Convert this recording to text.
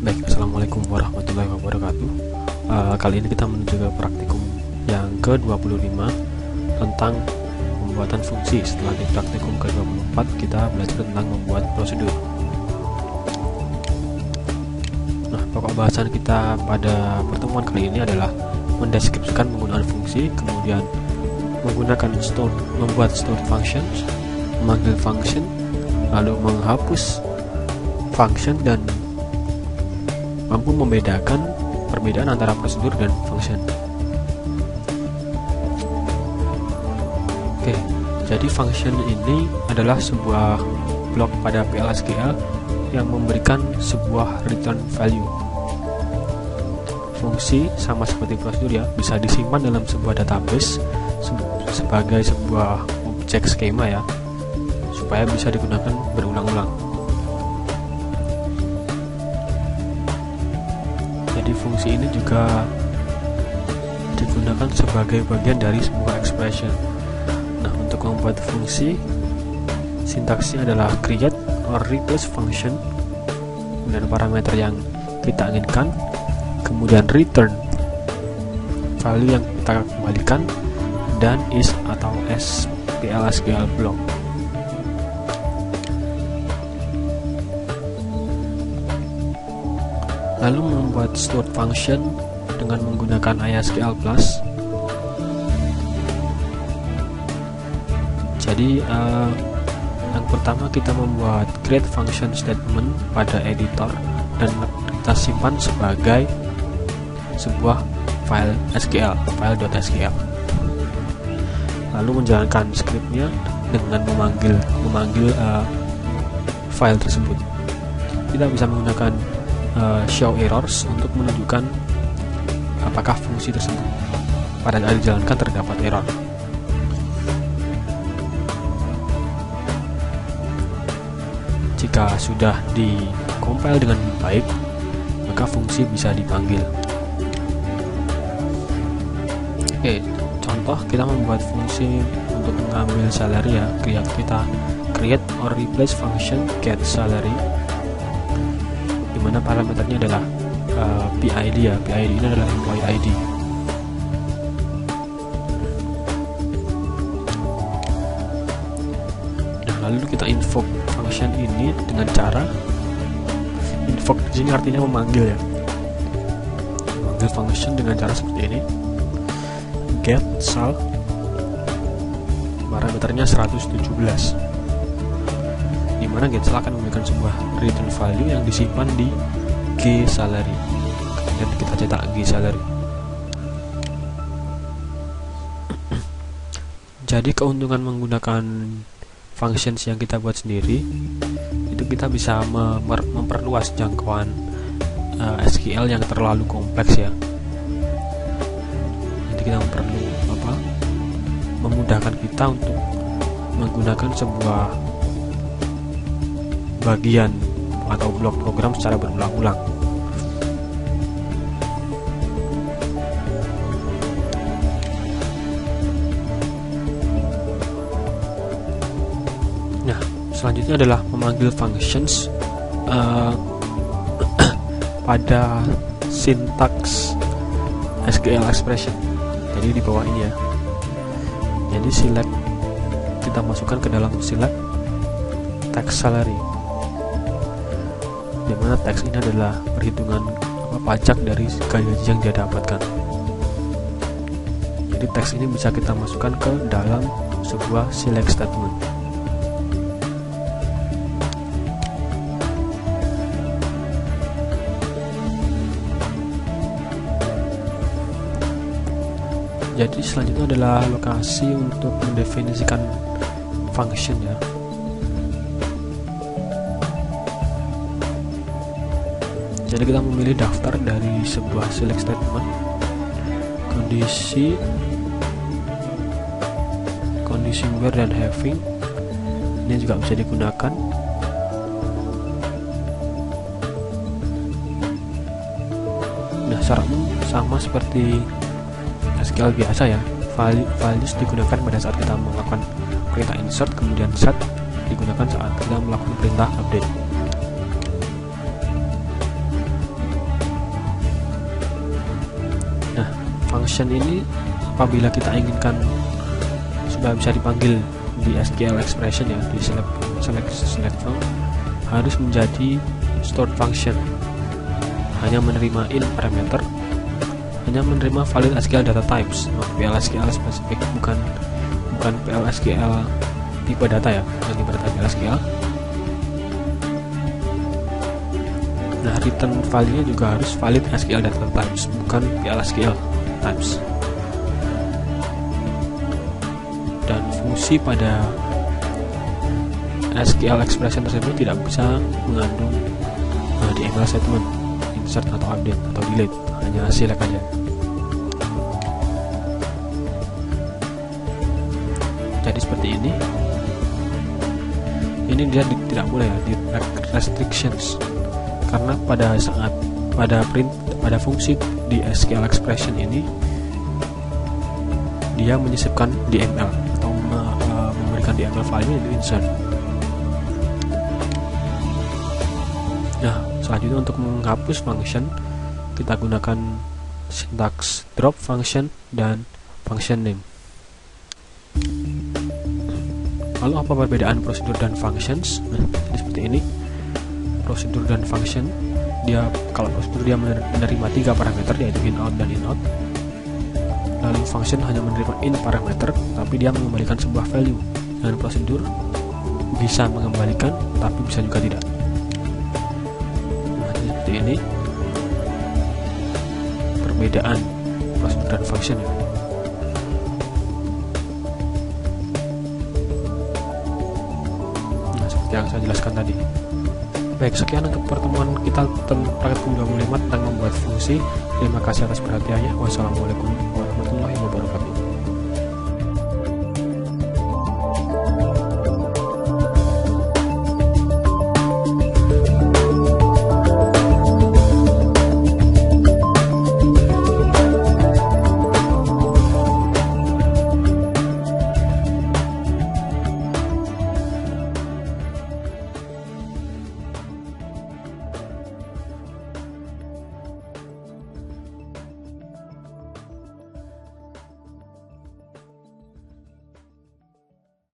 Baik, assalamualaikum warahmatullahi wabarakatuh. Kali ini kita menuju ke praktikum yang ke-25 tentang pembuatan fungsi. Setelah di praktikum ke-24 kita belajar tentang membuat prosedur. Nah, pokok bahasan kita pada pertemuan kali ini adalah mendeskripsikan penggunaan fungsi, kemudian membuat stored functions, memanggil function, lalu menghapus function, dan mampu membedakan perbedaan antara prosedur dan function. Oke, jadi function ini adalah sebuah blok pada PL/SQL yang memberikan sebuah return value. Fungsi sama seperti prosedur ya, bisa disimpan dalam sebuah database sebagai sebuah objek skema ya, supaya bisa digunakan berulang-ulang. Jadi fungsi ini juga digunakan sebagai bagian dari sebuah expression. Nah, untuk membuat fungsi, sintaksnya adalah create or replace function, kemudian parameter yang kita inginkan, kemudian return value yang kita kembalikan, dan is atau PL/SQL block. Lalu membuat stored function dengan menggunakan ISQL+. Jadi yang pertama kita membuat create function statement pada editor dan kita simpan sebagai sebuah file SQL, file.sql. Lalu menjalankan scriptnya dengan memanggil file tersebut. Kita bisa menggunakan show errors untuk menunjukkan apakah fungsi tersebut pada saat dijalankan terdapat error. Jika sudah di-compile dengan baik, maka fungsi bisa dipanggil. Oke, contoh kita membuat fungsi untuk mengambil salary ya. Kita create or replace function get salary, dimana parameternya adalah PID ya. PID ini adalah employee ID. Nah, lalu kita invoke function ini dengan cara invoke di sini artinya memanggil ya. Memanggil function dengan cara seperti ini. Get sal, parameternya 117. Dimana GetSal akan memberikan sebuah return value yang disimpan di GSalary. Kemudian kita cetak GSalary. Jadi keuntungan menggunakan functions yang kita buat sendiri itu kita bisa memperluas jangkauan SQL yang terlalu kompleks ya. Jadi kita memudahkan kita untuk menggunakan sebuah bagian atau blok program secara berulang-ulang. Nah, selanjutnya adalah memanggil functions pada sintaks SQL expression. Jadi di bawah ini ya. Jadi select, kita masukkan ke dalam select tax salary, dimana tax ini adalah perhitungan pajak dari gaji yang dia dapatkan. Jadi tax ini bisa kita masukkan ke dalam sebuah select statement. Jadi selanjutnya adalah lokasi untuk mendefinisikan function ya. Jadi kita memilih daftar dari sebuah select statement, kondisi where dan having ini juga bisa digunakan. Nah, syaratnya sama seperti SQL biasa ya. Values digunakan pada saat kita melakukan perintah insert, kemudian set digunakan saat kita melakukan perintah update. function ini apabila kita inginkan supaya bisa dipanggil di SQL expression ya, di select from, harus menjadi stored function, hanya menerima in parameter, hanya menerima valid SQL data types, PL/SQL spesifik, bukan PL/SQL tipe data ya, bukan tipe data PL/SQL. Nah, return value-nya juga harus valid SQL data types, bukan PL/SQL types. Dan fungsi pada SQL expression tersebut tidak bisa mengandung di ML statement, insert atau update atau delete, hanya select aja. Jadi seperti ini dia tidak boleh ya, di restrictions, karena pada fungsi di SQL expression ini dia menyisipkan DML atau memberikan DML file-nya di insert. Nah, selanjutnya untuk menghapus function kita gunakan sintaks drop function dan function name. Lalu apa perbedaan prosedur dan functions? Nah, jadi seperti ini. Prosedur dan function, kalau prosedur dia menerima 3 parameter, yaitu in out dan in out. Lalu function hanya menerima in parameter, tapi dia mengembalikan sebuah value. Dan prosedur bisa mengembalikan, tapi bisa juga tidak. Nah, jadi seperti ini perbedaan prosedur dan function ya. Nah, seperti yang saya jelaskan tadi. Baik, sekian untuk pertemuan kita praktek 25 tentang membuat fungsi. Terima kasih atas perhatiannya. Wassalamualaikum warahmatullahi wabarakatuh.